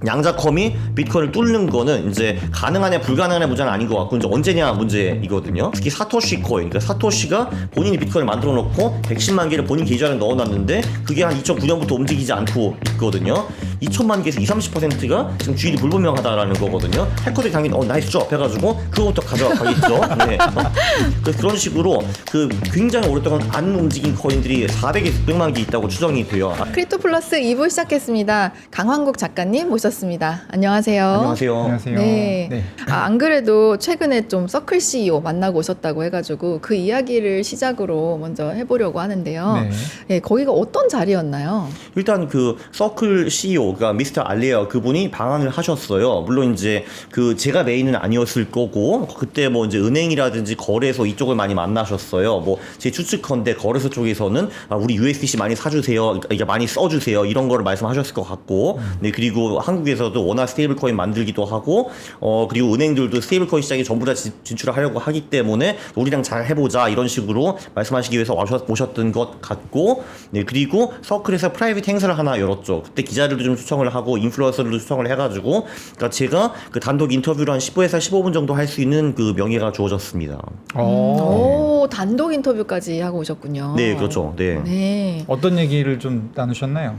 양자컴이 비트코인을 뚫는 거는 이제 가능하냐 불가능하냐 문제는 아닌 것 같고 이제 언제냐 문제이거든요. 특히 사토시 코인, 그러니까 사토시가 본인이 비트코인을 만들어 놓고 110만 개를 본인 계좌에 넣어놨는데 그게 한 2009년부터 움직이지 않고 있거든요. 2천만 개에서 20-30%가 지금 주인이 불분명하다라는 거거든요. 해커들이 당연히 나이스 죠 해가지고 그거부터 가져가겠죠. 네. 그런 식으로 그 굉장히 오랫동안 안 움직인 코인들이 400에서 600만 개 있다고 추정이 돼요. 크립토 플러스 2부 시작했습니다. 강환국 작가님 모셨습니다. 안녕하세요. 안녕하세요. 안녕하세요. 네. 네. 안 그래도 최근에 좀 서클 CEO 만나고 오셨다고 해가지고 그 이야기를 시작으로 먼저 해보려고 하는데요. 네. 네, 거기가 어떤 자리였나요? 일단 그 서클 CEO, 그러니까 미스터 알리어 그분이 방한을 하셨어요. 물론 이제 그 제가 메인은 아니었을 거고 그때 뭐 이제 은행이라든지 거래소 이쪽을 많이 만나셨어요. 뭐 제 추측컨대 거래소 쪽에서는 우리 USDC 많이 사주세요, 이게 많이 써주세요 이런 거를 말씀하셨을 것 같고, 네 그리고 한국에서도 워낙 스테이블 코인 만들기도 하고 그리고 은행들도 스테이블 코인 시장에 전부 다 진출을 하려고 하기 때문에 우리랑 잘 해보자 이런 식으로 말씀하시기 위해서 오셨던 것 같고, 네 그리고 서클에서 프라이빗 행사를 하나 열었죠. 그때 기자들도 좀 초청을 하고 인플루언서들도 초청을 해가지고 그러니까 제가 그 단독 인터뷰를 한 10분에서 15분 정도 할 수 있는 그 명예가 주어졌습니다. 오, 단독 인터뷰까지 하고 오셨군요. 네 그렇죠. 네. 네. 어떤 얘기를 좀 나누셨나요?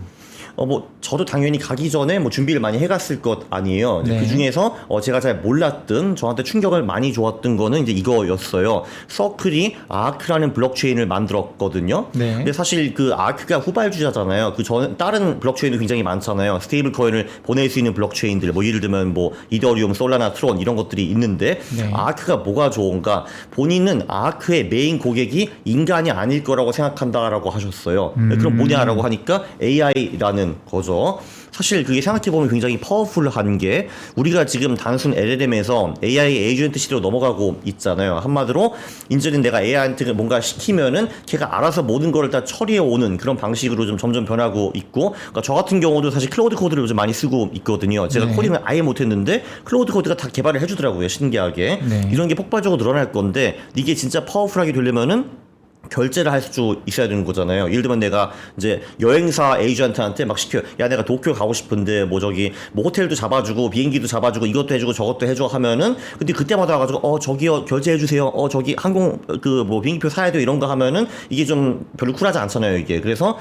뭐 저도 당연히 가기 전에 뭐 준비를 많이 해갔을 것 아니에요. 네. 그 중에서 제가 잘 몰랐던 저한테 충격을 많이 줬던 거는 이제 이거였어요. 서클이 아크라는 블록체인을 만들었거든요. 네. 근데 사실 그 아크가 후발주자잖아요. 그 전 다른 블록체인도 굉장히 많잖아요. 스테이블 코인을 보낼 수 있는 블록체인들, 뭐 예를 들면 뭐 이더리움, 솔라나, 트론 이런 것들이 있는데 네. 아크가 뭐가 좋은가? 본인은 아크의 메인 고객이 인간이 아닐 거라고 생각한다라고 하셨어요. 그럼 뭐냐라고 하니까 AI라는 거죠. 사실 그게 생각해보면 굉장히 파워풀한 게 우리가 지금 단순 LLM에서 AI 에이전트 시대로 넘어가고 있잖아요. 한마디로 이제는 내가 AI한테 뭔가 시키면은 걔가 알아서 모든 거를 다 처리해오는 그런 방식으로 좀 점점 변하고 있고, 그러니까 저 같은 경우도 사실 클로우드 코드를 요즘 많이 쓰고 있거든요. 제가 네. 코딩을 아예 못했는데 클로우드 코드가 다 개발을 해주더라고요. 신기하게. 네. 이런 게 폭발적으로 늘어날 건데 이게 진짜 파워풀하게 되려면은 결제를 할 수 있어야 되는 거잖아요. 예를 들면 내가 이제 여행사 에이전트한테 막 시켜, 야 내가 도쿄 가고 싶은데 뭐 저기 뭐 호텔도 잡아주고 비행기도 잡아주고 이것도 해주고 저것도 해줘 하면은, 근데 그때마다 와가지고 저기요 결제해주세요, 저기 항공 그 뭐 비행기표 사야 돼요 이런 거 하면은 이게 좀 별로 쿨하지 않잖아요 이게. 그래서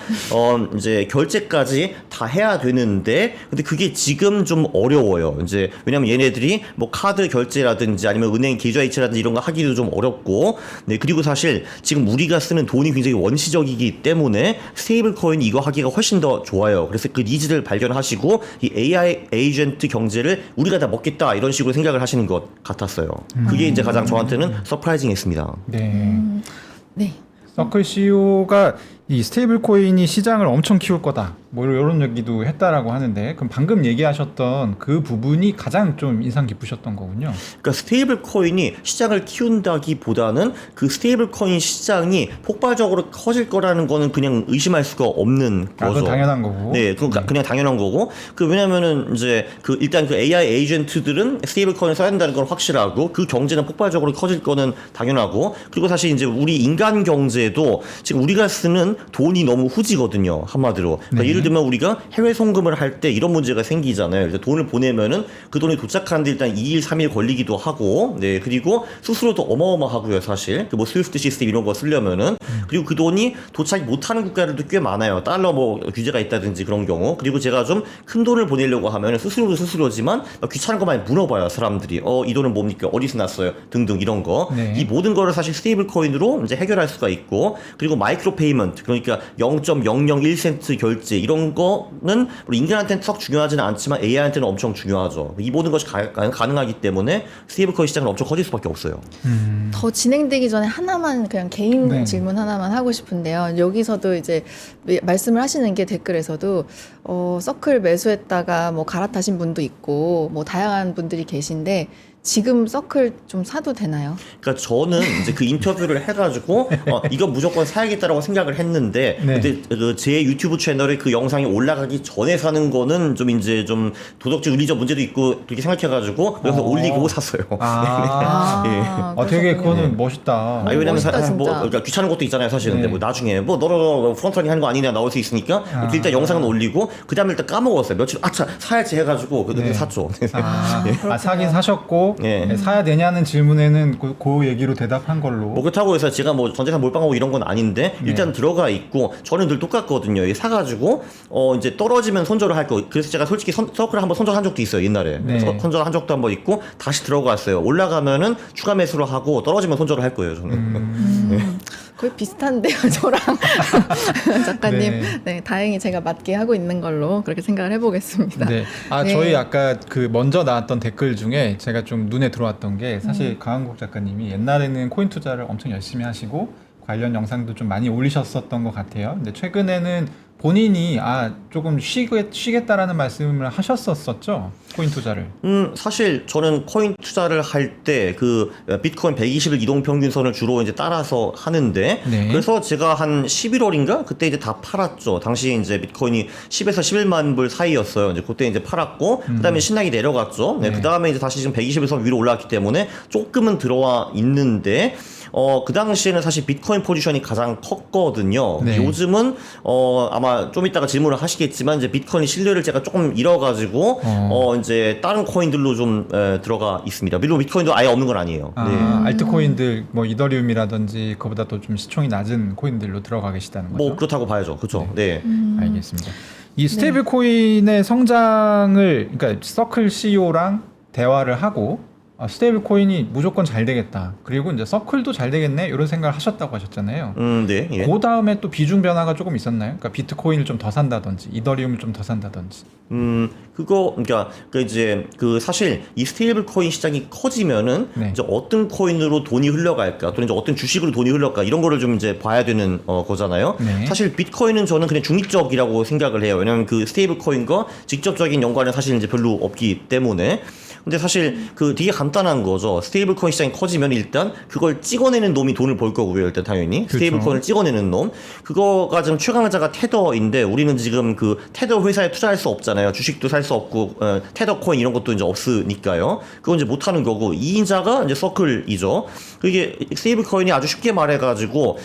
이제 결제까지 다 해야 되는데 근데 그게 지금 좀 어려워요. 이제 왜냐면 얘네들이 뭐 카드 결제라든지 아니면 은행 계좌 이체라든지 이런 거 하기도 좀 어렵고, 네 그리고 사실 지금 우리가 쓰는 돈이 굉장히 원시적이기 때문에 스테이블 코인 이거 하기가 훨씬 더 좋아요. 그래서 그 니즈를 발견하시고 이 AI 에이전트 경제를 우리가 다 먹겠다 이런 식으로 생각을 하시는 것 같았어요. 그게 이제 가장 저한테는 서프라이징했습니다. 네. 네. 서클 CEO가 이 스테이블 코인이 시장을 엄청 키울 거다, 뭐 이런 얘기도 했다라고 하는데, 그럼 방금 얘기하셨던 그 부분이 가장 좀 인상 깊으셨던 거군요. 그러니까 스테이블 코인이 시장을 키운다기보다는 그 스테이블 코인 시장이 폭발적으로 커질 거라는 거는 그냥 의심할 수가 없는 거죠. 그건 당연한 거고. 네, 그러니까 그냥 당연한 거고. 왜냐면은 이제 그 일단 그 AI 에이전트들은 스테이블 코인을 써야 된다는 건 확실하고 그 경제는 폭발적으로 커질 거는 당연하고, 그리고 사실 이제 우리 인간 경제도 지금 우리가 쓰는 돈이 너무 후지거든요. 한마디로. 그러니까 네. 예를 들면 우리가 해외 송금을 할 때 이런 문제가 생기잖아요. 일단 돈을 보내면은 그 돈이 도착하는데 일단 2일, 3일 걸리기도 하고, 네 그리고 수수료도 어마어마하고요. 사실 그 뭐 스위프트 시스템 이런 거 쓰려면은. 그리고 그 돈이 도착이 못하는 국가들도 꽤 많아요. 달러 뭐 규제가 있다든지 그런 경우. 그리고 제가 좀 큰 돈을 보내려고 하면은 수수료도 수수료지만 귀찮은 거 많이 물어봐요. 사람들이 이 돈은 뭡니까? 어디서 났어요? 등등 이런 거. 네. 이 모든 거를 사실 스테이블 코인으로 이제 해결할 수가 있고, 그리고 마이크로 페이먼트, 그러니까 0.001센트 결제 이런 거는 우리 인간한테는 썩 중요하지는 않지만 AI한테는 엄청 중요하죠. 이 모든 것이 가능하기 때문에 스테이블 코인 시장은 엄청 커질 수밖에 없어요. 더 진행되기 전에 하나만 그냥 개인 네. 질문 하나만 하고 싶은데요. 여기서도 이제 말씀을 하시는 게 댓글에서도 서클 매수했다가 뭐 갈아타신 분도 있고 뭐 다양한 분들이 계신데, 지금 서클 좀 사도 되나요? 그러니까 저는 이제 그 인터뷰를 해가지고 이거 무조건 사야겠다라고 생각을 했는데 네. 근데 제 유튜브 채널에 그 영상이 올라가기 전에 사는 거는 좀 이제 좀 도덕적 윤리적 문제도 있고 그렇게 생각해가지고 그래서 올리고 샀어요. 되게 그러셨군요. 그거는 멋있다. 아니 왜냐면 멋있다, 뭐 진짜. 그러니까 귀찮은 것도 있잖아요 사실. 근데 네. 뭐 나중에 뭐 너로 프론트라닝 하는 거 아니냐 나올 수 있으니까 일단 영상은 올리고 그 다음에 일단 까먹었어요. 며칠 아차 사야지 해가지고 네. 샀죠. 사긴 사셨고 네. 사야 되냐는 질문에는 그 얘기로 대답한 걸로. 뭐 그렇다고 해서 제가 뭐 전재산 몰빵하고 이런 건 아닌데 일단 들어가 있고 저는 늘 똑같거든요. 이게 사가지고 이제 떨어지면 손절을 할 거. 그래서 제가 솔직히 서클을 한번 손절한 적도 있어요 옛날에. 네. 손절한 적도 한번 있고 다시 들어갔어요. 올라가면은 추가 매수를 하고 떨어지면 손절을 할 거예요 저는. 거의 비슷한데요, 저랑 작가님. 네, 다행히 제가 맞게 하고 있는 걸로 그렇게 생각을 해보겠습니다. 네. 네. 저희 아까 그 먼저 나왔던 댓글 중에 제가 좀 눈에 들어왔던 게 사실 강한국 작가님이 옛날에는 코인 투자를 엄청 열심히 하시고 관련 영상도 좀 많이 올리셨었던 것 같아요. 근데 최근에는 본인이 조금 쉬겠다라는 말씀을 하셨었죠. 코인 투자를. 사실 저는 코인 투자를 할 때 그 비트코인 120일 이동 평균선을 주로 이제 따라서 하는데 네. 그래서 제가 한 11월인가 그때 이제 다 팔았죠. 당시 이제 비트코인이 10에서 11만 불 사이였어요. 이제 그때 이제 팔았고 그다음에 신나게 내려갔죠. 네. 네. 그다음에 이제 다시 지금 120일 위로 올라왔기 때문에 조금은 들어와 있는데 그 당시에는 사실 비트코인 포지션이 가장 컸거든요. 네. 요즘은 아마 좀 이따가 질문을 하시겠지만 이제 비트코인 신뢰를 제가 조금 잃어가지고 이제 다른 코인들로 좀 들어가 있습니다. 물론 비트코인도 아예 없는 건 아니에요. 네. 알트코인들 뭐 이더리움이라든지 그보다 또 좀 시총이 낮은 코인들로 들어가 계시다는 거죠. 뭐 그렇다고 봐야죠. 그렇죠. 네. 알겠습니다. 이 스테이블 코인의 성장을 그러니까 서클 CEO랑 대화를 하고 스테이블 코인이 무조건 잘 되겠다. 그리고 이제 서클도 잘 되겠네. 이런 생각을 하셨다고 하셨잖아요. 네. 예. 그 다음에 또 비중 변화가 조금 있었나요? 그러니까 비트코인을 좀 더 산다든지 이더리움을 좀 더 산다든지. 그러니까 이제 사실 이 스테이블 코인 시장이 커지면은 네. 이제 어떤 코인으로 돈이 흘러갈까 또는 이제 어떤 주식으로 돈이 흘러갈까 이런 거를 좀 이제 봐야 되는 거잖아요. 네. 사실 비트코인은 저는 그냥 중립적이라고 생각을 해요. 왜냐면 그 스테이블 코인과 직접적인 연관은 사실 이제 별로 없기 때문에. 근데 사실 되게 간단한 거죠. 스테이블 코인 시장이 커지면 일단 그걸 찍어내는 놈이 돈을 벌 거고요. 일단 당연히 그렇죠. 스테이블 코인을 찍어내는 놈. 그거가 지금 최강자가 테더인데 우리는 지금 그 테더 회사에 투자할 수 없잖아요. 주식도 살 수 없고 테더 코인 이런 것도 이제 없으니까요. 그건 이제 못 하는 거고 2인자가 이제 서클이죠. 그게 스테이블 코인이 아주 쉽게 말해가지고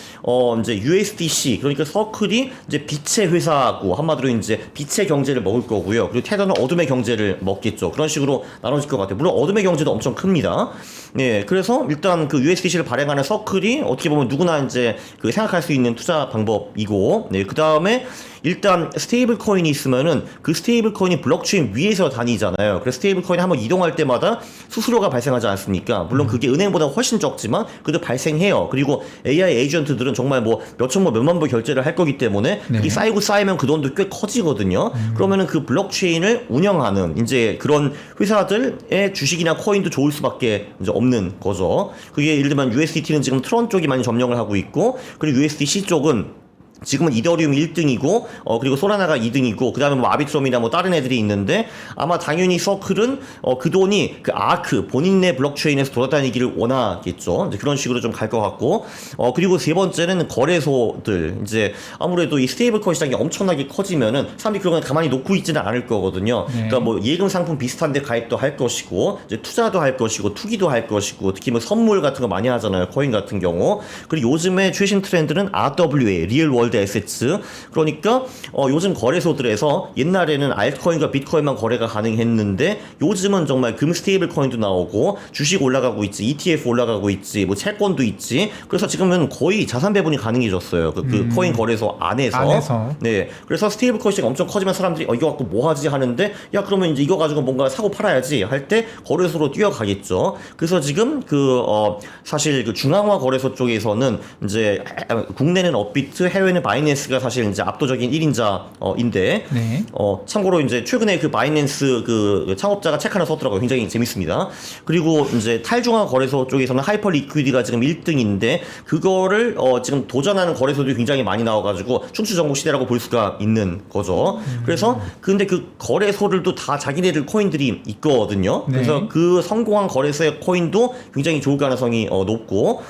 이제 USDC 그러니까 서클이 이제 빛의 회사고 한마디로 이제 빛의 경제를 먹을 거고요. 그리고 테더는 어둠의 경제를 먹겠죠. 그런 식으로 나눠질 것 같아요. 물론 어둠의 경제도 엄청 큽니다. 네, 그래서 일단 그 USDC를 발행하는 서클이 어떻게 보면 누구나 이제 생각할 수 있는 투자 방법이고, 네, 그 다음에 일단 스테이블 코인이 있으면은 그 스테이블 코인이 블록체인 위에서 다니잖아요. 그래서 스테이블 코인이 한번 이동할 때마다 수수료가 발생하지 않습니까? 물론 그게 은행보다 훨씬 적지만 그래도 발생해요. 그리고 AI 에이전트들은 정말 뭐 몇천만 몇만 불 결제를 할 거기 때문에 네. 그게 쌓이면 그 돈도 꽤 커지거든요. 그러면은 그 블록체인을 운영하는 이제 그런 회사들의 주식이나 코인도 좋을 수밖에 이제 없는 거죠. 그게 예를 들면 USDT는 지금 트론 쪽이 많이 점령을 하고 있고, 그리고 USDC 쪽은 지금은 이더리움 1등이고 그리고 소라나가 2등이고 그다음에 뭐 아비트럼이나 뭐 다른 애들이 있는데 아마 당연히 서클은 그 돈이 그 아크 본인의 블록체인에서 돌아다니기를 원하겠죠. 이제 그런 식으로 좀 갈 것 같고 그리고 세 번째는 거래소들. 이제 아무래도 이 스테이블 코인 시장이 엄청나게 커지면은 사람들이 그런 걸 가만히 놓고 있지는 않을 거거든요. 네. 그러니까 뭐 예금 상품 비슷한데 가입도 할 것이고 이제 투자도 할 것이고 투기도 할 것이고 특히 뭐 선물 같은 거 많이 하잖아요. 코인 같은 경우. 그리고 요즘에 최신 트렌드는 RWA 리얼 월드 에세츠. 그러니까 요즘 거래소들에서 옛날에는 알트코인과 비트코인만 거래가 가능했는데 요즘은 정말 금 스테이블 코인도 나오고 주식 올라가고 있지, ETF 올라가고 있지, 뭐 채권도 있지. 그래서 지금은 거의 자산 배분이 가능해졌어요. 그 코인 거래소 안에서. 네. 그래서 스테이블 코인 시장이 엄청 커지면 사람들이 이거 갖고 뭐 하지 하는데 야 그러면 이제 이거 가지고 뭔가 사고 팔아야지 할 때 거래소로 뛰어가겠죠. 그래서 지금 사실 그 중앙화 거래소 쪽에서는 이제 국내는 업비트, 해외는 바이낸스가 사실 이제 압도적인 1인자인데 네. 참고로 이제 최근에 그 바이낸스 그 창업자가 책 하나 썼더라고요. 굉장히 재밌습니다. 그리고 이제 탈중앙 거래소 쪽에서는 하이퍼 리퀴디가 지금 1등인데 그거를 지금 도전하는 거래소들이 굉장히 많이 나와가지고 춘추전국 시대라고 볼 수가 있는 거죠. 그래서 근데 그 거래소들도 다 자기네들 코인들이 있거든요. 네. 그래서 그 성공한 거래소의 코인도 굉장히 좋을 가능성이 높고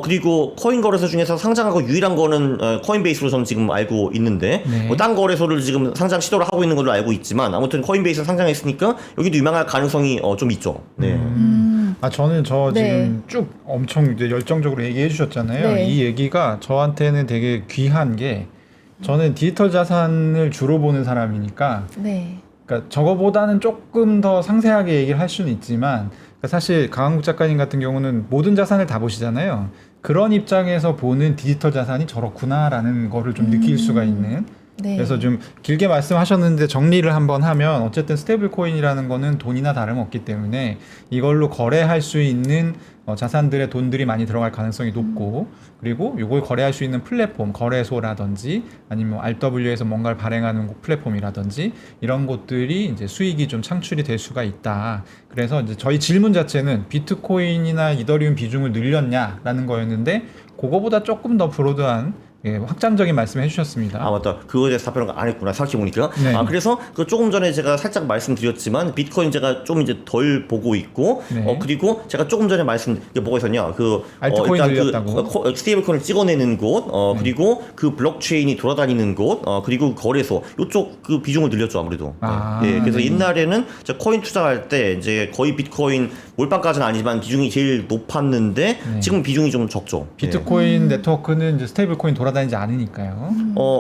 그리고 코인 거래소 중에서 상장하고 유일한 거는 코인베이스로 저는 지금 알고 있는데 네. 뭐 딴 거래소를 지금 상장 시도를 하고 있는 걸로 알고 있지만 아무튼 코인베이스 상장했으니까 여기도 유명할 가능성이 좀 있죠. 네. 저는 저 네. 지금 쭉 엄청 이제 열정적으로 얘기해 주셨잖아요. 네. 이 얘기가 저한테는 되게 귀한 게 저는 디지털 자산을 주로 보는 사람이니까 네. 그러니까 저거보다는 조금 더 상세하게 얘기를 할 수는 있지만 그러니까 사실 강한국 작가님 같은 경우는 모든 자산을 다 보시잖아요. 그런 입장에서 보는 디지털 자산이 저렇구나라는 거를 좀 느낄 수가 있는 네. 그래서 좀 길게 말씀하셨는데 정리를 한번 하면 어쨌든 스테이블 코인이라는 거는 돈이나 다름없기 때문에 이걸로 거래할 수 있는 자산들의 돈들이 많이 들어갈 가능성이 높고 그리고 이걸 거래할 수 있는 플랫폼, 거래소라든지 아니면 RW에서 뭔가를 발행하는 플랫폼이라든지 이런 것들이 이제 수익이 좀 창출이 될 수가 있다. 그래서 이제 저희 질문 자체는 비트코인이나 이더리움 비중을 늘렸냐라는 거였는데 그거보다 조금 더 브로드한 확장적인 말씀 해주셨습니다. 맞다. 그거에 대해서 답변을 안 했구나. 생각해보니까. 네. 그래서 그 조금 전에 제가 살짝 말씀드렸지만 비트코인 제가 좀 이제 덜 보고 있고 네. 그리고 제가 조금 전에 이게 뭐가 있었냐. 알트코인 일단 늘렸다고. 스테이블코인을 찍어내는 곳, 그리고 그 블록체인이 돌아다니는 곳, 그리고 거래소 요쪽 그 비중을 늘렸죠 아무래도. 그래서 네. 옛날에는 제가 코인 투자할 때 이제 거의 비트코인 몰빵까지는 아니지만 비중이 제일 높았는데 네. 지금 비중이 좀 적죠. 비트코인 네트워크는 이제 스테이블 코인 돌아다니지 않으니까요.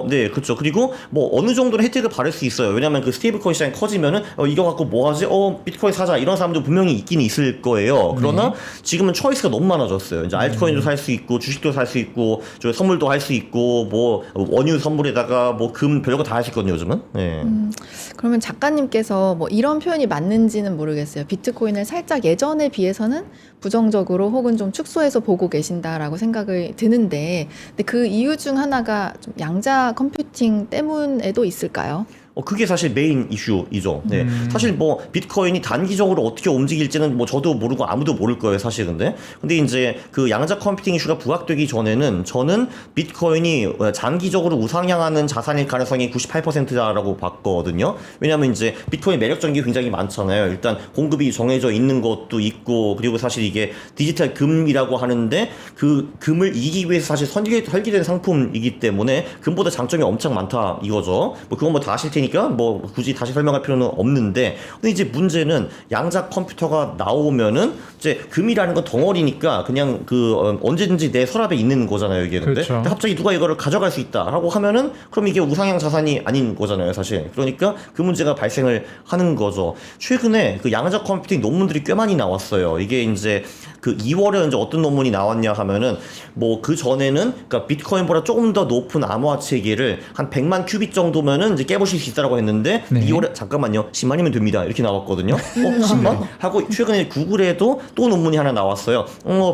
네, 그렇죠. 그리고 뭐 어느 정도는 혜택을 받을 수 있어요. 왜냐하면 그 스테이블코인 시장이 커지면은 이거 갖고 뭐 하지? 비트코인 사자 이런 사람도 분명히 있긴 있을 거예요. 그러나 지금은 초이스가 너무 많아졌어요. 이제 알트코인도 살 수 있고 주식도 살 수 있고 저 선물도 할 수 있고 뭐 원유 선물에다가 뭐 금 별거 다 할 수 있거든요. 요즘은. 네. 그러면 작가님께서 뭐 이런 표현이 맞는지는 모르겠어요. 비트코인을 살짝 예전에 비해서는 부정적으로 혹은 좀 축소해서 보고 계신다라고 생각이 드는데 근데 그 이유 중 하나가 좀 양자 컴퓨팅 때문에도 있을까요? 그게 사실 메인 이슈이죠. 네. 사실 뭐 비트코인이 단기적으로 어떻게 움직일지는 뭐 저도 모르고 아무도 모를 거예요, 사실 근데 이제 그 양자 컴퓨팅 이슈가 부각되기 전에는 저는 비트코인이 장기적으로 우상향하는 자산일 가능성이 98%라고 봤거든요. 왜냐하면 이제 비트코인 매력적인 게 굉장히 많잖아요. 일단 공급이 정해져 있는 것도 있고 그리고 사실 이게 디지털 금이라고 하는데 그 금을 이기기 위해서 사실 설계된 상품이기 때문에 금보다 장점이 엄청 많다 이거죠. 뭐 그건 뭐 다 아실 테니 뭐 굳이 다시 설명할 필요는 없는데 근데 이제 문제는 양자 컴퓨터가 나오면은 이제 금이라는 건 덩어리니까 그냥 언제든지 내 서랍에 있는 거잖아요 이게. 그렇죠. 근데 갑자기 누가 이거를 가져갈 수 있다라고 하면은 그럼 이게 우상향 자산이 아닌 거잖아요 사실. 그러니까 그 문제가 발생을 하는 거죠. 최근에 그 양자 컴퓨팅 논문들이 꽤 많이 나왔어요. 이게 이제 그 2월에 이제 어떤 논문이 나왔냐 하면은 뭐 그 전에는 그러니까 비트코인보다 조금 더 높은 암호화 체계를 한 100만 큐빗 정도면은 이제 깨부실 수 있다라고 했는데 네. 2월에 잠깐만요 10만이면 됩니다 이렇게 나왔거든요. 10만 하고 최근에 구글에도 또 논문이 하나 나왔어요.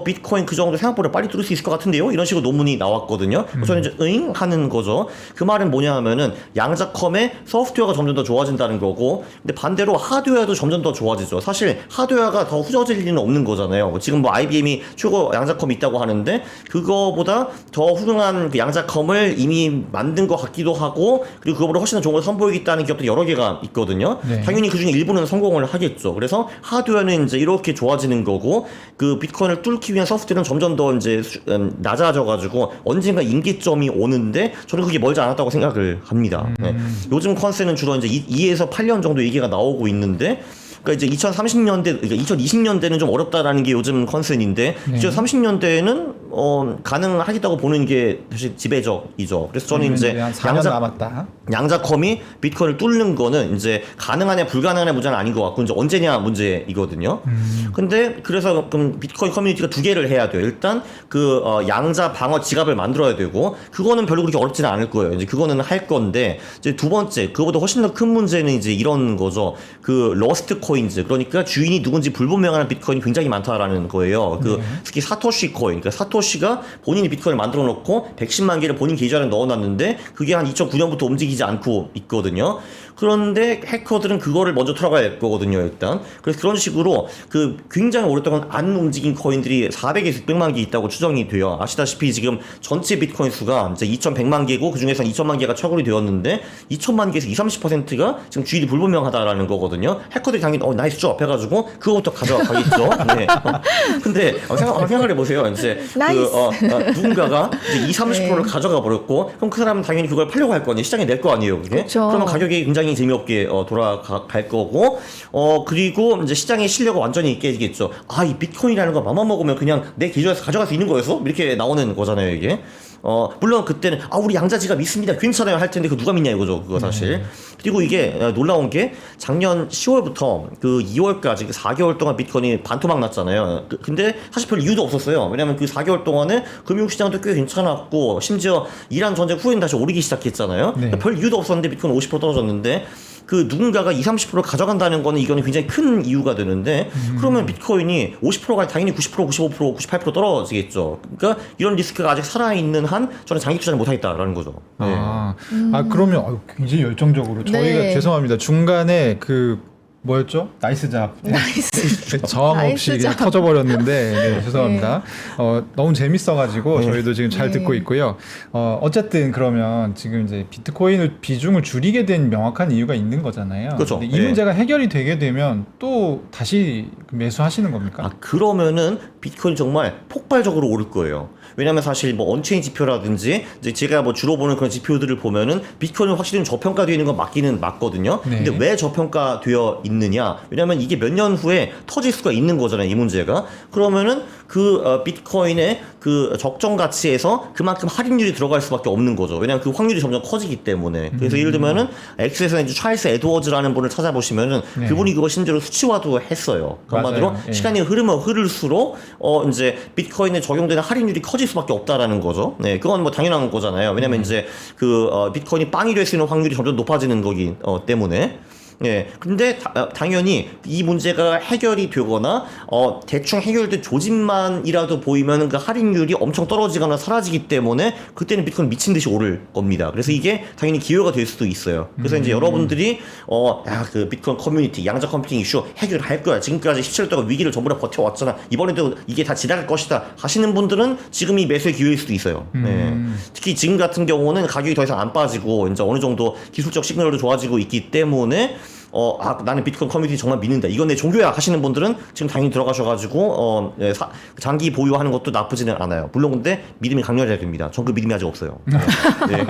비트코인 그 정도 생각보다 빨리 뚫을 수 있을 것 같은데요 이런 식으로 논문이 나왔거든요. 저는 이제 응 하는 거죠. 그 말은 뭐냐 하면은 양자컴의 소프트웨어가 점점 더 좋아진다는 거고 근데 반대로 하드웨어도 점점 더 좋아지죠. 사실 하드웨어가 더 후져질 리는 없는 거잖아요. 지금 뭐 IBM이 최고 양자컴이 있다고 하는데 그거보다 더 훌륭한 그 양자컴을 이미 만든 것 같기도 하고 그리고 그거보다 훨씬 더 좋은 걸 선보이겠다는 기업들이 여러 개가 있거든요. 네. 당연히 그중에 일부는 성공을 하겠죠. 그래서 하드웨어는 이제 이렇게 좋아지는 거고 그 비트코인을 뚫기 위한 소프트웨어는 점점 더 이제 낮아져가지고 언젠가 임계점이 오는데 저는 그게 멀지 않았다고 생각을 합니다. 네. 요즘 컨셉은 주로 이제 2에서 8년 정도 얘기가 나오고 있는데 그러니까 이제 2030년대, 그러니까 2020년대는 좀 어렵다라는 게 요즘 컨센인데, 네. 2030년대에는 가능하겠다고 보는 게 사실 지배적이죠. 그래서 저는 이제 한 4년 남았다. 양자컴이 비트코인을 뚫는 거는 이제 가능하냐 불가능하냐 문제는 아닌 것 같고 이제 언제냐 문제이거든요. 근데 그래서 그럼 비트코인 커뮤니티가 두 개를 해야 돼요. 일단 그 양자 방어 지갑을 만들어야 되고 그거는 별로 그렇게 어렵지는 않을 거예요. 이제 그거는 할 건데 이제 두 번째 그거보다 훨씬 더 큰 문제는 이제 이런 거죠. 그 러스트 코인즈, 그러니까 주인이 누군지 불분명한 비트코인이 굉장히 많다라는 거예요. 특히 사토시 코인, 그러니까 사토시가 본인이 비트코인을 만들어 놓고 110만 개를 본인 계좌에 넣어놨는데 그게 한 2009년부터 움직이지 않고 있거든요. 그런데 해커들은 그거를 먼저 털어가야 할 거거든요, 일단. 그래서 그런 식으로 그 굉장히 오랫동안 안 움직인 코인들이 400에서 600만 개 있다고 추정이 돼요. 아시다시피 지금 전체 비트코인 수가 이제 2,100만 개고 그 중에서 2천만 개가 처벌이 되었는데 2천만 개에서 20, 30%가 지금 주인이 불분명하다라는 거거든요. 해커들이 당연히 나이스 죠 해가지고 그거부터 가져가겠죠. 네. 근데 생각을 해보세요. 이제 누군가가 이제 20, 30%를 가져가 버렸고 그럼 그 사람은 당연히 그걸 팔려고 할 거 아니에요. 시장에 낼 거 아니에요. 그게? 그러면 가격이 굉장히 재미없게 돌아갈 거고 그리고 이제 시장의 실력은 완전히 깨지겠죠. 이 비트코인이라는 거 맘만 먹으면 그냥 내 계좌에서 가져갈 수 있는 거였어? 이렇게 나오는 거잖아요, 이게. 물론 그때는 우리 양자지갑 있습니다, 괜찮아요 할 텐데 누가 믿냐 이거죠, 그거 사실. 그리고 이게 놀라운 게 작년 10월부터 그 2월까지 그 4개월 동안 비트코인이 반토막 났잖아요. 근데 사실 별 이유도 없었어요. 왜냐면 그 4개월 동안에 금융시장도 꽤 괜찮았고 심지어 이란 전쟁 후에는 다시 오르기 시작했잖아요. 네. 별 이유도 없었는데 비트코인 50% 떨어졌는데 그 누군가가 20, 30% 가져간다는 거는 이거는 굉장히 큰 이유가 되는데 그러면 비트코인이 50%가 당연히 90%, 95%, 98% 떨어지겠죠. 그러니까 이런 리스크가 아직 살아있는 한 저는 장기 투자를 못하겠다라는 거죠. 네. 그러면 굉장히 열정적으로 저희가 죄송합니다. 중간에 뭐였죠? 나이스 잡. 저항 없이 그냥 터져버렸는데 네, 죄송합니다. 너무 재밌어가지고 저희도 지금 잘 듣고 있고요. 어쨌든 그러면 지금 이제 비트코인을 비중을 줄이게 된 명확한 이유가 있는 거잖아요. 그렇죠. 근데 이 문제가 해결이 되게 되면 또 다시 매수하시는 겁니까? 그러면은 비트코인 정말 폭발적으로 오를 거예요. 왜냐면 사실 뭐 언체인 지표라든지 이제 제가 뭐 주로 보는 그런 지표들을 보면은 비트코인은 확실히 저평가되어 있는 건 맞기는 맞거든요. 네. 근데 왜 저평가되어 있느냐? 왜냐면 이게 몇 년 후에 터질 수가 있는 거잖아요, 이 문제가. 그러면은 비트코인의 그 적정 가치에서 그만큼 할인율이 들어갈 수밖에 없는 거죠. 왜냐면 그 확률이 점점 커지기 때문에. 그래서 예를 들면은 엑스에서 이제 찰스 에드워즈라는 분을 찾아보시면은 네. 그분이 그거 심지어 수치화도 했어요. 한마디로 예. 시간이 흐를수록 이제 비트코인에 적용되는 할인율이 커질 수밖에 없다라는 거죠. 네, 그건 뭐 당연한 거잖아요. 왜냐면 이제 비트코인이 빵이 될 수 있는 확률이 점점 높아지는 거기 때문에. 예. 근데 당연히 이 문제가 해결이 되거나 대충 해결된 조짐만이라도 보이면 그 할인율이 엄청 떨어지거나 사라지기 때문에 그때는 비트코인 미친 듯이 오를 겁니다. 그래서 이게 당연히 기회가 될 수도 있어요. 그래서 이제 여러분들이 그 비트코인 커뮤니티 양자 컴퓨팅 이슈 해결할 거야. 지금까지 17년 동안 위기를 전부 다 버텨왔잖아. 이번에도 이게 다 지나갈 것이다 하시는 분들은 지금이 매수의 기회일 수도 있어요. 예. 특히 지금 같은 경우는 가격이 더 이상 안 빠지고 이제 어느 정도 기술적 시그널도 좋아지고 있기 때문에 나는 비트코인 커뮤니티 정말 믿는다, 이건 내 종교야 하시는 분들은 지금 당연히 들어가셔가지고 장기 보유하는 것도 나쁘지는 않아요. 물론 근데 믿음이 강렬해야 됩니다. 전 그 믿음이 아직 없어요. 네.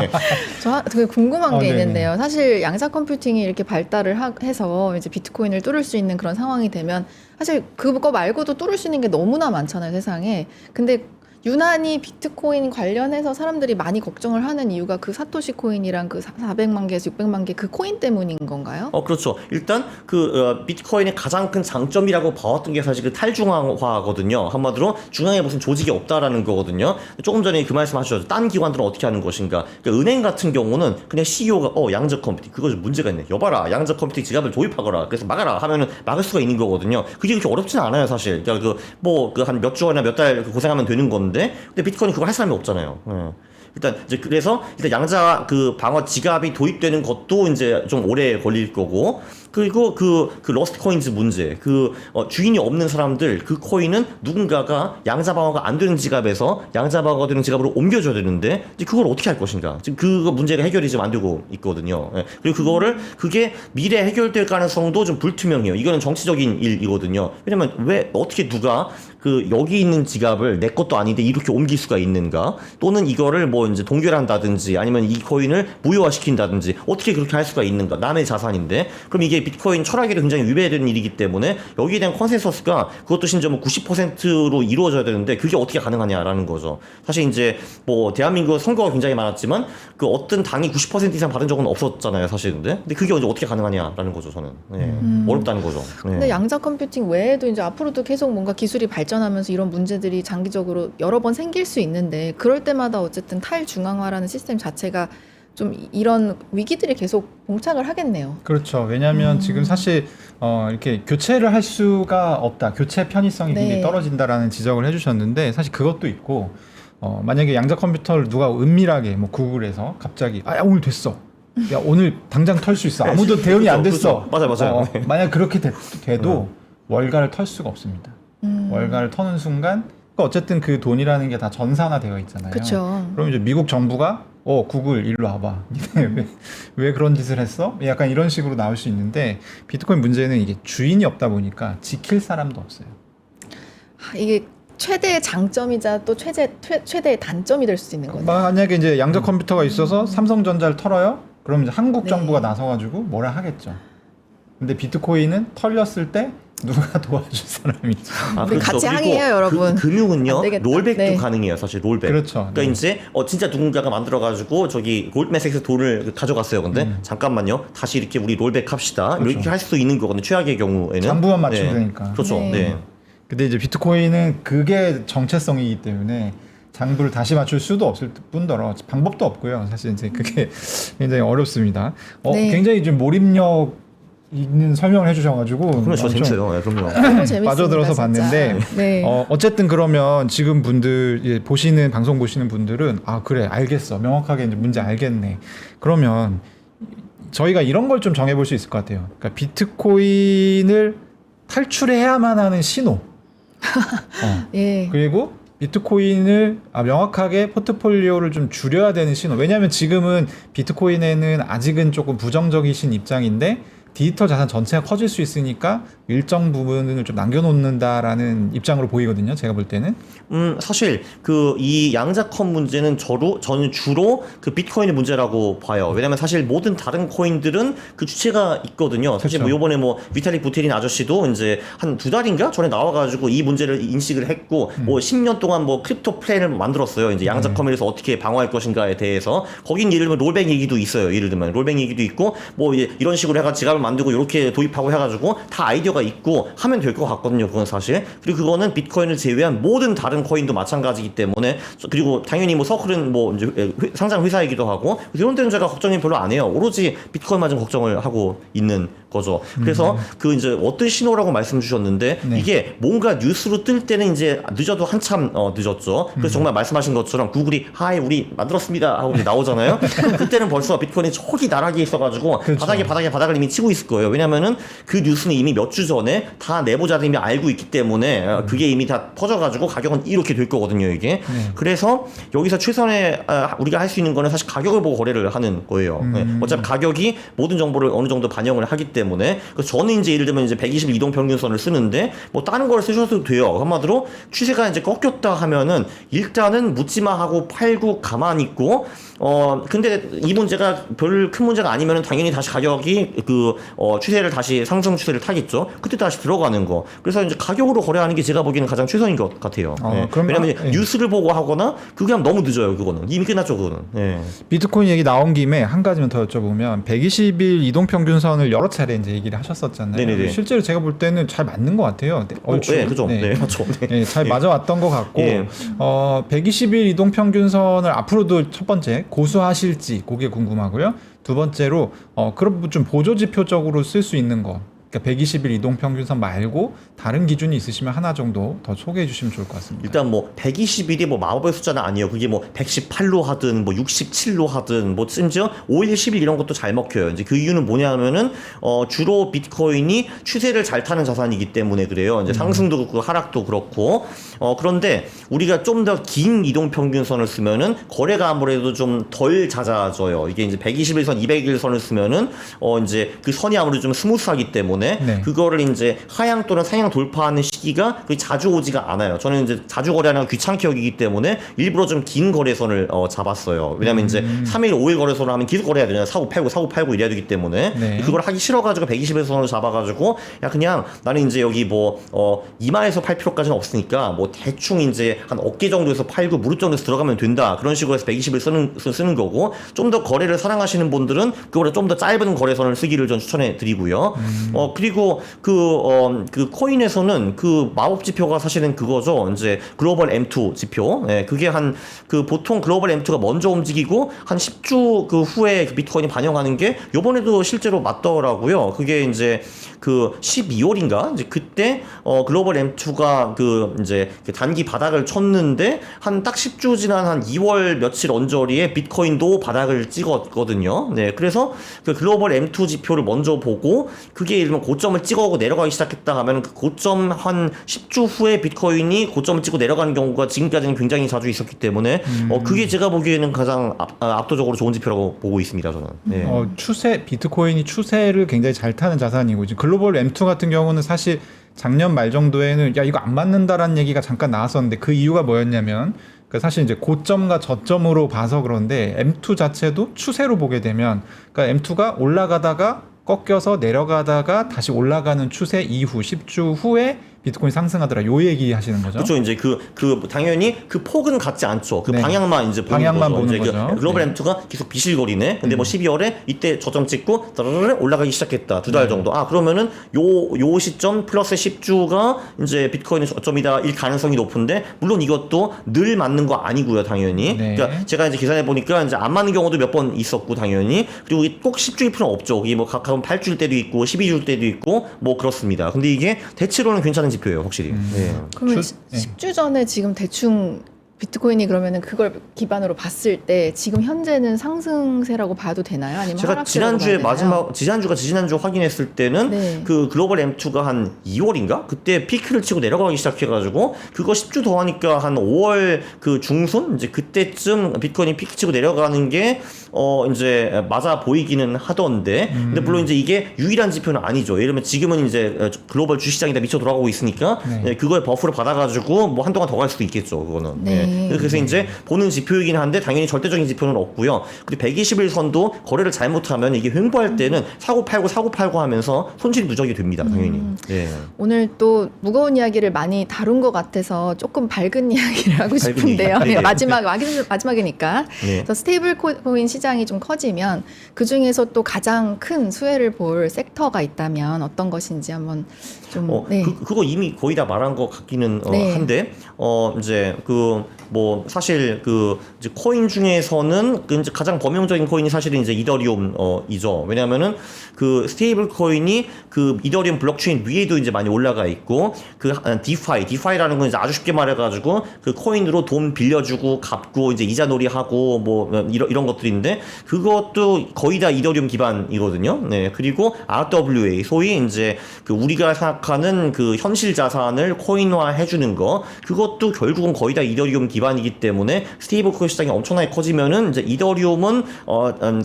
저 되게 궁금한 게 네네. 있는데요. 사실 양자 컴퓨팅이 이렇게 발달을 해서 이제 비트코인을 뚫을 수 있는 그런 상황이 되면 사실 그거 말고도 뚫을 수 있는 게 너무나 많잖아요, 세상에. 근데 유난히 비트코인 관련해서 사람들이 많이 걱정을 하는 이유가 그 사토시 코인이랑 그 400만 개에서 600만 개 그 코인 때문인 건가요? 그렇죠. 일단 비트코인의 가장 큰 장점이라고 봐왔던 게 사실 그 탈중앙화거든요. 한마디로 중앙에 무슨 조직이 없다라는 거거든요. 조금 전에 그 말씀하셨죠. 딴 기관들은 어떻게 하는 것인가. 그러니까 은행 같은 경우는 그냥 CEO가 양자 컴퓨팅 그거 좀 문제가 있네. 여봐라, 양자 컴퓨팅 지갑을 도입하거라. 그래서 막아라 하면은 막을 수가 있는 거거든요. 그게 그렇게 어렵지는 않아요, 사실. 그러니까 한 몇 주나 몇 달 고생하면 되는 건데. 근데 비트코인은 그걸 할 사람이 없잖아요. 일단 이제 그래서 일단 양자 방어 지갑이 도입되는 것도 이제 좀 오래 걸릴 거고, 그리고 그 러스트 코인즈 문제, 주인이 없는 사람들 그 코인은 누군가가 양자 방어가 안 되는 지갑에서 양자 방어가 되는 지갑으로 옮겨줘야 되는데 이제 그걸 어떻게 할 것인가. 지금 그거 문제가 해결이 지금 안 되고 있거든요. 그리고 그게 미래 해결될 가능성도 좀 불투명해요. 이거는 정치적인 일이거든요. 왜냐면 왜 어떻게 누가 여기 있는 지갑을 내 것도 아닌데 이렇게 옮길 수가 있는가? 또는 이거를 뭐 이제 동결한다든지 아니면 이 코인을 무효화시킨다든지 어떻게 그렇게 할 수가 있는가? 남의 자산인데. 그럼 이게 비트코인 철학에도 굉장히 위배되는 일이기 때문에 여기에 대한 컨센서스가 그것도 심지어 뭐 90%로 이루어져야 되는데 그게 어떻게 가능하냐라는 거죠. 사실 이제 뭐 대한민국 선거가 굉장히 많았지만 어떤 당이 90% 이상 받은 적은 없었잖아요, 사실. 근데 그게 이제 어떻게 가능하냐라는 거죠, 저는. 어렵다는 거죠. 근데 양자 컴퓨팅 외에도 이제 앞으로도 계속 뭔가 기술이 발전하면서 이런 문제들이 장기적으로 여러 번 생길 수 있는데 그럴 때마다 어쨌든 탈중앙화라는 시스템 자체가 좀 이런 위기들이 계속 봉착을 하겠네요. 그렇죠. 왜냐하면 지금 사실 이렇게 교체를 할 수가 없다. 교체 편의성이 네. 굉장히 떨어진다라는 지적을 해주셨는데 사실 그것도 있고 만약에 양자 컴퓨터를 누가 은밀하게 뭐 구글에서 갑자기 야 오늘 됐어. 야 오늘 당장 털 수 있어. 아무도 대응이 안 됐어. 그렇죠. 맞아요. 만약 그렇게 돼도 월가를 털 수가 없습니다. 월가를 터는 순간 그러니까 어쨌든 그 돈이라는 게 다 전산화되어 있잖아요. 그렇죠. 그럼 이제 미국 정부가 구글 일로 와봐. 니네 왜 그런 짓을 했어? 약간 이런 식으로 나올 수 있는데 비트코인 문제는 이게 주인이 없다 보니까 지킬 사람도 없어요. 이게 최대의 장점이자 또 최대의 단점이 될 수 있는 거죠. 만약에 이제 양자 컴퓨터가 있어서 삼성전자를 털어요? 그럼 이제 한국 네. 정부가 나서가지고 뭐라 하겠죠. 근데 비트코인은 털렸을 때 누가 도와줄 사람이 있죠. 우리 같이 그리고 항의해요, 여러분. 금융은요 안 되겠다. 롤백도 네. 가능해요, 사실 롤백. 그렇죠. 그러니까 네. 이제 진짜 누군가가 만들어가지고 저기 골드맨삭스 돈을 가져갔어요. 근데 잠깐만요, 다시 이렇게 우리 롤백 합시다. 그렇죠. 이렇게 할 수도 있는 거거든요. 최악의 경우에는. 장부만 맞추면 네. 되니까. 그렇죠. 네. 네. 근데 이제 비트코인은 그게 정체성이기 때문에 장부를 다시 맞출 수도 없을 뿐더러 방법도 없고요. 사실 이제 그게 굉장히 어렵습니다. 네. 굉장히 좀 몰입력 있는 설명을 해주셔가지고 그러면 저 엄청 재밌어요. 네, 그럼요. 너무 재밌습니다. 빠져들어서 진짜. 봤는데 네. 어쨌든 그러면 지금 분들 보시는 방송 보시는 분들은 그래 알겠어 명확하게 이제 문제 알겠네. 그러면 저희가 이런 걸 좀 정해볼 수 있을 것 같아요. 그러니까 비트코인을 탈출해야만 하는 신호. 예. 그리고 비트코인을 명확하게 포트폴리오를 좀 줄여야 되는 신호. 왜냐하면 지금은 비트코인에는 아직은 조금 부정적이신 입장인데 디지털 자산 전체가 커질 수 있으니까 일정 부분을 좀 남겨놓는다라는 입장으로 보이거든요. 제가 볼 때는. 사실 이 양자컴 문제는 저는 주로 그 비트코인의 문제라고 봐요. 왜냐면 사실 모든 다른 코인들은 그 주체가 있거든요. 사실 그쵸. 뭐 요번에 뭐 비탈릭 부테린 아저씨도 이제 한 2달인가 전에 나와가지고 이 문제를 인식을 했고 뭐 10년 동안 뭐 크립토 플랜을 만들었어요. 이제 양자컴에서 어떻게 방어할 것인가에 대해서 거긴 예를 들면 롤백 얘기도 있어요. 예를 들면 롤백 얘기도 있고 뭐 이런 식으로 해가 지갑을 만들고 이렇게 도입하고 해가지고 다 아이디어가 있고 하면 될 것 같거든요. 그건 사실. 그리고 그거는 비트코인을 제외한 모든 다른 코인도 마찬가지이기 때문에 그리고 당연히 뭐 서클은 뭐 이제 상장 회사이기도 하고 이런 데는 제가 걱정이 별로 안 해요. 오로지 비트코인만 좀 걱정을 하고 있는 거죠. 그래서 그 이제 어떤 신호라고 말씀 주셨는데 네. 이게 뭔가 뉴스로 뜰 때는 이제 늦어도 한참 늦었죠. 그래서 정말 말씀하신 것처럼 구글이 하이 우리 만들었습니다 하고 이제 나오잖아요. 그럼 그때는 벌써 비트코인이 저기 나락에 있어가지고 그렇죠. 바닥을 이미 치고 있을 거예요. 왜냐면은 그 뉴스는 이미 몇 주 전에 다 내부자들이 이미 알고 있기 때문에 그게 이미 다 퍼져가지고 가격은 이렇게 될 거거든요, 이게. 그래서 여기서 최선의 우리가 할 수 있는 거는 사실 가격을 보고 거래를 하는 거예요. 네. 어차피 가격이 모든 정보를 어느 정도 반영을 하기 때문에 그래서 저는 이제 예를 들면 이제 120 이동 평균선을 쓰는데 뭐 다른 걸 쓰셔도 돼요. 한마디로 추세가 이제 꺾였다 하면은 일단은 묻지마 하고 팔고 가만히 있고 근데 이 문제가 별 큰 문제가 아니면은 당연히 다시 가격이 추세를 다시 상승 추세를 타겠죠. 그때 다시 들어가는 거. 그래서 이제 가격으로 거래하는 게 제가 보기에는 가장 최선인 것 같아요. 네. 왜냐면 뉴스를 보고 하거나 그게 너무 늦어요. 그거는 이미 끝났죠. 그거는. 네. 비트코인 얘기 나온 김에 한 가지만 더 여쭤보면 120일 이동평균선을 여러 차례 이제 얘기를 하셨었잖아요. 네네네. 실제로 제가 볼 때는 잘 맞는 것 같아요. 얼추. 네, 그죠. 네, 맞죠. 네. 네, 잘 맞아왔던 것 같고 예. 120일 이동평균선을 앞으로도 첫 번째 고수하실지 그게 궁금하고요. 두 번째로 그런 좀 보조지표적으로 쓸 수 있는 거. 그러니까 120일 이동평균선 말고 다른 기준이 있으시면 하나 정도 더 소개해 주시면 좋을 것 같습니다. 일단 뭐 120일이 뭐 마법의 숫자는 아니에요. 그게 뭐 118로 하든 뭐 67로 하든 뭐 심지어 5일, 10일 이런 것도 잘 먹혀요. 이제 그 이유는 뭐냐면은 주로 비트코인이 추세를 잘 타는 자산이기 때문에 그래요. 이제 상승도 그렇고 하락도 그렇고 그런데 우리가 좀 더 긴 이동 평균선을 쓰면은 거래가 아무래도 좀 덜 잦아져요. 이게 이제 120일선, 200일선을 쓰면은 이제 그 선이 아무래도 좀 스무스하기 때문에 네. 그거를 이제 하향 또는 상향 돌파하는 시기가 그게 자주 오지가 않아요. 저는 이제 자주 거래하는 건 귀찮게 여기기 때문에 일부러 좀 긴 거래선을 잡았어요. 왜냐면 이제 3일, 5일 거래선을 하면 계속 거래해야 되잖아요. 사고 팔고 이래야 되기 때문에 네. 그걸 하기 싫어가지고 120일선을 잡아가지고 야 그냥 나는 이제 여기 뭐 이마에서 팔 필요까지는 없으니까 뭐 대충 이제 한 어깨 정도에서 팔고 무릎 정도에서 들어가면 된다. 그런 식으로 해서 120일 쓰는 거고 좀 더 거래를 사랑하시는 분들은 그거보다 좀 더 짧은 거래선을 쓰기를 전 추천해 드리고요. 그리고 그 코인에서는 그 마법 지표가 사실은 그거죠. 이제 글로벌 M2 지표. 예, 그게 그 보통 글로벌 M2가 먼저 움직이고 한 10주 그 후에 그 비트코인이 반영하는 게 요번에도 실제로 맞더라고요. 그게 이제 그 12월인가? 이제 그때 글로벌 M2가 그 이제 그 단기 바닥을 쳤는데 한 딱 10주 지난 한 2월 며칠 언저리에 비트코인도 바닥을 찍었거든요. 네. 그래서 그 글로벌 M2 지표를 먼저 보고 그게 예를 들면 고점을 찍어오고 내려가기 시작했다 하면 그 고점 한 10주 후에 비트코인이 고점을 찍고 내려가는 경우가 지금까지는 굉장히 자주 있었기 때문에 그게 제가 보기에는 가장 압도적으로 좋은 지표라고 보고 있습니다. 저는. 네. 비트코인이 추세를 굉장히 잘 타는 자산이고 지금 글로벌 M2 같은 경우는 사실 작년 말 정도에는 야 이거 안 맞는다라는 얘기가 잠깐 나왔었는데 그 이유가 뭐였냐면 사실 이제 고점과 저점으로 봐서 그런데 M2 자체도 추세로 보게 되면 그러니까 M2가 올라가다가 꺾여서 내려가다가 다시 올라가는 추세 이후 10주 후에 비트코인 상승하더라. 요 얘기 하시는 거죠? 그렇죠. 이제 당연히 그 폭은 같지 않죠. 그 네. 방향만 이제 방향만 보는 이제 거죠. 글로벌 네. M2가 계속 비실거리네. 근데 뭐 12월에 이때 저점 찍고 올라가기 시작했다. 2달 정도. 그러면은 요 시점 플러스 10주가 이제 비트코인의 저점이다. 일 가능성이 높은데 물론 이것도 늘 맞는 거 아니고요, 당연히. 네. 그러니까 제가 이제 계산해 보니까 이제 안 맞는 경우도 몇 번 있었고 당연히. 그리고 꼭 10주일 필요는 없죠. 이게 뭐 가끔 8주일 때도 있고 12주일 때도 있고 뭐 그렇습니다. 근데 이게 대체로는 괜찮은 지표예요, 확실히. 네. 그러면 네. 10주 전에 지금 대충 비트코인이 그러면은 그걸 기반으로 봤을 때 지금 현재는 상승세라고 봐도 되나요? 아니면 제가 하락세라고 지난주에 봐야 되나요? 지난주 확인했을 때는 네. 그 글로벌 M2가 한 2월인가? 그때 피크를 치고 내려가기 시작해가지고 그거 10주 더 하니까 한 5월 그 중순? 이제 그때쯤 비트코인이 피크 치고 내려가는 게 이제 맞아 보이기는 하던데 근데 물론 이제 이게 유일한 지표는 아니죠. 예를 들면 지금은 이제 글로벌 주식시장이 다 미쳐 돌아가고 있으니까 네. 그거에 버프를 받아가지고 뭐 한동안 더 갈 수도 있겠죠. 그거는. 네. 그래서 이제 보는 지표이긴 한데 당연히 절대적인 지표는 없고요. 그리고 120일 선도 거래를 잘못하면 이게 횡보할 때는 사고 팔고 하면서 손실이 누적이 됩니다. 당연히. 예. 오늘 또 무거운 이야기를 많이 다룬 것 같아서 조금 밝은 이야기를 하고 밝은 싶은데요. 이야기. 네. 마지막이니까. 네. 그래서 스테이블 코인 시장이 좀 커지면 그 중에서 또 가장 큰 수혜를 볼 섹터가 있다면 어떤 것인지 한번 좀. 네. 그거 이미 거의 다 말한 것 같기는 네. 한데 이제 뭐 사실 이제 코인 중에서는 이제 가장 범용적인 코인이 사실은 이제 이더리움이죠. 왜냐하면은 그 스테이블 코인이 그 이더리움 블록체인 위에도 이제 많이 올라가 있고 그 디파이라는 건 이제 아주 쉽게 말해가지고 그 코인으로 돈 빌려주고 갚고 이제 이자놀이하고 뭐 이런 것들인데 그것도 거의 다 이더리움 기반이거든요. 네. 그리고 RWA 소위 이제 그 우리가 생각하는 그 현실 자산을 코인화 해주는 거 그것도 결국은 거의 다 이더리움 기반이기 때문에 스테이블 코인 시장이 엄청나게 커지면은 이제 이더리움은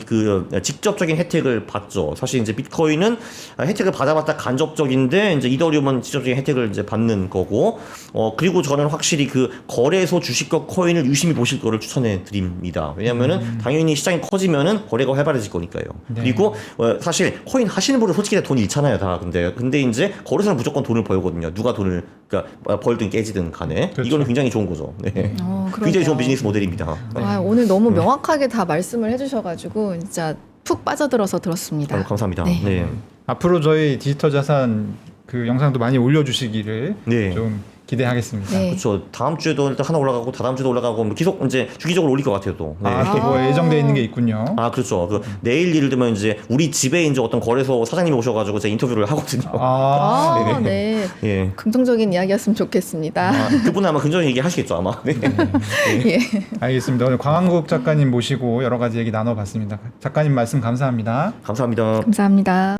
그 직접적인 혜택을 받죠. 사실 이제 비트코인은 혜택을 받아봤다 간접적인데 이제 이더리움은 직접적인 혜택을 이제 받는 거고 그리고 저는 확실히 그 거래소 주식과 코인을 유심히 보실 거를 추천해 드립니다. 왜냐면은 당연히 시장이 커지면은 거래가 활발해질 거니까요. 네. 그리고 사실 코인 하시는 분은 솔직히 다 돈 잃잖아요, 다. 근데 이제 거래소는 무조건 돈을 벌거든요. 누가 돈을 그러니까 벌든 깨지든 간에 그렇죠. 이거는 굉장히 좋은 거죠. 네. 굉장히 그러게요. 좋은 비즈니스 모델입니다. 네. 오늘 너무 명확하게 다 말씀을 해주셔가지고 진짜 푹 빠져들어서 들었습니다. 감사합니다. 네. 네. 앞으로 저희 디지털 자산 그 영상도 많이 올려주시기를 네. 좀 기대하겠습니다. 네. 그렇죠. 다음 주에도 일단 하나 올라가고 다다음 주에도 올라가고 뭐 계속 이제 주기적으로 올릴 것 같아요, 또. 네. 또 뭐 예정돼 있는 게 있군요. 그렇죠. 내일 예를 들면 이제 우리 집에 이제 어떤 거래소 사장님이 오셔가지고 제가 인터뷰를 하거든요. 네. 예. 긍정적인 이야기였으면 좋겠습니다. 그분은 아마 긍정적인 얘기 하시겠죠, 아마. 네. 예. 알겠습니다. 오늘 광한국 작가님 모시고 여러 가지 얘기 나눠봤습니다. 작가님 말씀 감사합니다. 감사합니다. 감사합니다.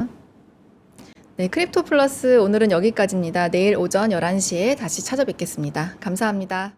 네, 크립토 플러스 오늘은 여기까지입니다. 내일 오전 11시에 다시 찾아뵙겠습니다. 감사합니다.